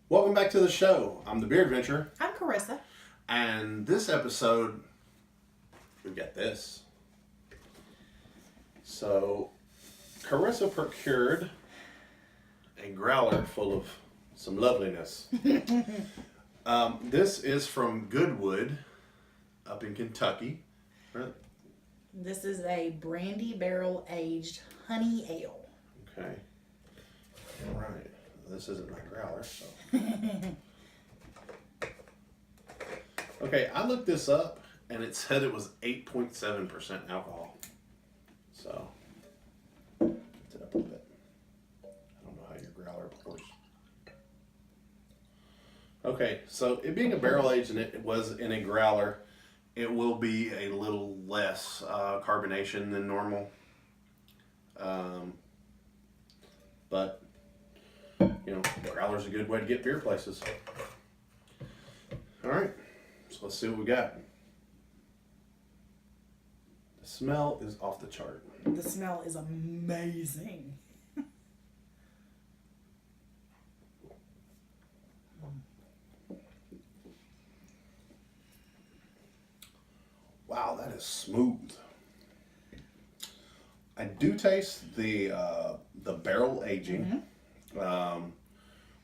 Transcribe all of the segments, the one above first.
Welcome back to the show. I'm the Beer Adventure, I'm Carissa. and this episode, we got this. So, Carissa procured a growler full of some loveliness. This is from Goodwood, up in Kentucky. Right? This is a brandy barrel aged honey ale. Okay. All right. This isn't my growler, so. Okay, I looked this up, and it said it was 8.7% alcohol. So, lift it up a bit. I don't know how your growler pours. Okay, so it being a barrel aged and it was in a growler, it will be a little less carbonation than normal. But you know, growler's a good way to get beer places. All right, so let's see what we got. The smell is off the chart. The smell is amazing. Wow, that is smooth. I do taste the barrel aging,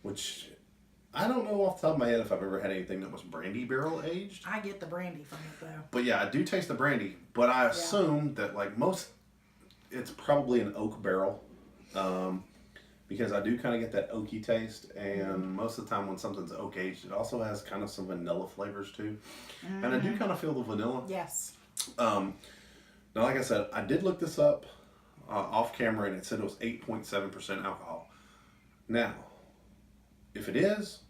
which I don't know off the top of my head if I've ever had anything that was brandy barrel aged. I get the brandy from it though. But yeah, I do taste the brandy. But I assume that like most, it's probably an oak barrel, because I do kind of get that oaky taste. And most of the time when something's oak aged, it also has kind of some vanilla flavors too. And I do kind of feel the vanilla. Yes. Now, like I said, I did look this up off camera, and it said it was 8.7% alcohol. Now, if it is,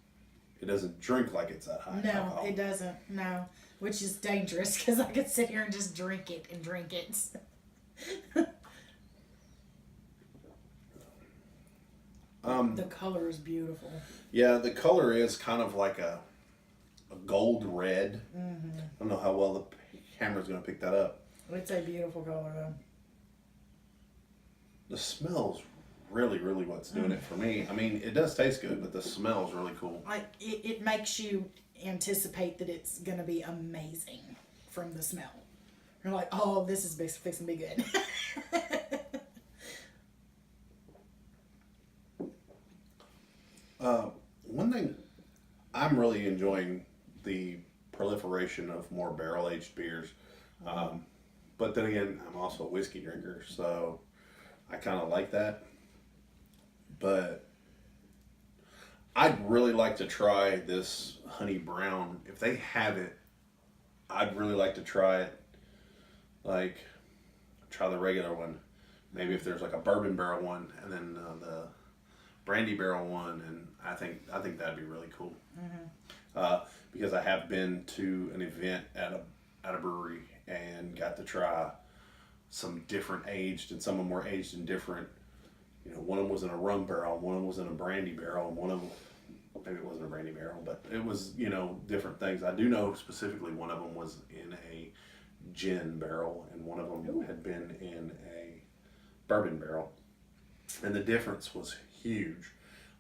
it doesn't drink like it's that high. No, alcohol. it doesn't. No, which is dangerous because I could sit here and just drink it and drink it. The color is beautiful. Yeah, the color is kind of like a gold red. I don't know how well the camera's going to pick that up. It's a beautiful color though. The smell's really, really what's doing it for me. I mean, it does taste good, but the smell's really cool. Like it makes you anticipate that it's gonna be amazing from the smell. You're like, oh, this is fixing to be good. One thing, I'm really enjoying the proliferation of more barrel-aged beers. But then again, I'm also a whiskey drinker, so I kind of like that. But I'd really like to try this honey brown. If they have it, I'd really like to try it. Like, try the regular one. Maybe if there's like a bourbon barrel one, and then the brandy barrel one, and I think that'd be really cool. Because I have been to an event at a brewery and got to try some different aged, and some of them were aged in different. You know, one of them was in a rum barrel, one of them was in a brandy barrel, and one of them, maybe it wasn't a brandy barrel, but it was, you know, different things. I do know specifically one of them was in a gin barrel, and one of them had been in a bourbon barrel. And the difference was huge.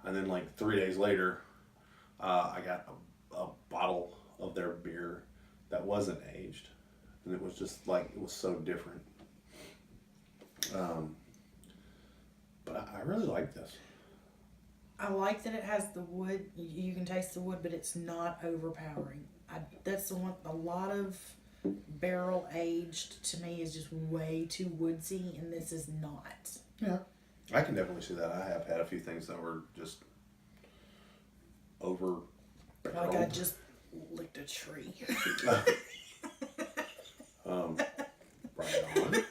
And then like 3 days later, I got a bottle of their beer that wasn't aged. And it was just like, it was so different. But I really like this. I like that it has the wood. You can taste the wood, but it's not overpowering. That's the one. A lot of barrel aged to me is just way too woodsy, and this is not. Yeah, I can definitely see that. I have had a few things that were just over barreled. Like I just licked a tree. Right on.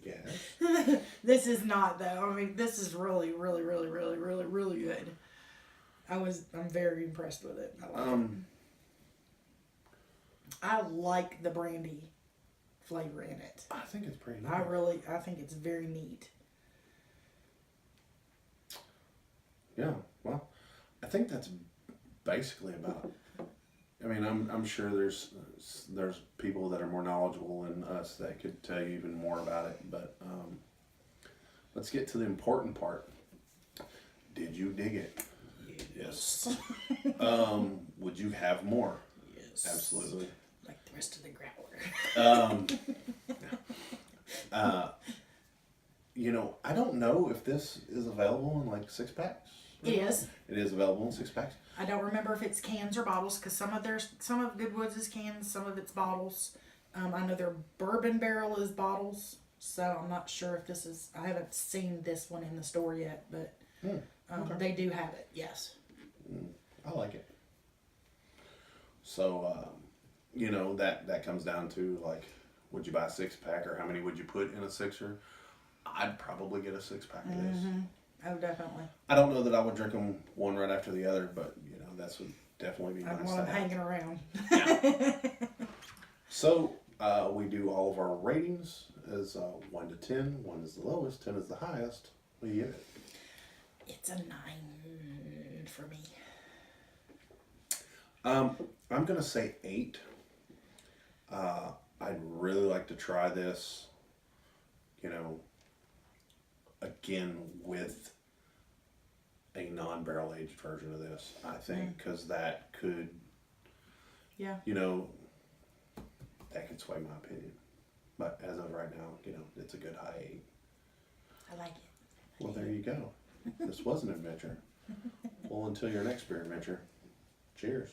Yes. This is not though. I mean, this is really, really, really, really, really, really good. I'm very impressed with it. I like it. I like the brandy flavor in it. I think it's pretty nice. I think it's very neat. Yeah, well, I think that's basically about. I mean, I'm sure there's people that are more knowledgeable than us that could tell you even more about it. But let's get to the important part. Did you dig it? Yes. Would you have more? Yes. Absolutely. Like the rest of the growler. You know, I don't know if this is available in like 6-packs. It is. It is available in 6-packs. I don't remember if it's cans or bottles because some of Goodwood's is cans, some of it's bottles. I know their bourbon barrel is bottles, so I'm not sure if this is. I haven't seen this one in the store yet, but Okay. they do have it. Yes. I like it. So, you know, that comes down to like, would you buy a 6-pack or how many would you put in a sixer? I'd probably get a 6-pack of this. Oh, definitely. I don't know that I would drink them one right after the other, but you know, that's would definitely be I nice want to them have. hanging around. So, we do all of our ratings as 1 to 10. 1 is the lowest, 10 is the highest. What do you give it? It's a 9 for me. I'm gonna say 8. I'd really like to try this, you know, again with a non-barrel aged version of this. I think because that could, Yeah. you know, that could sway my opinion. But as of right now, you know, it's a good high 8. I like it. Well, there you go. This was an adventure. Well, until your next beer adventure, cheers.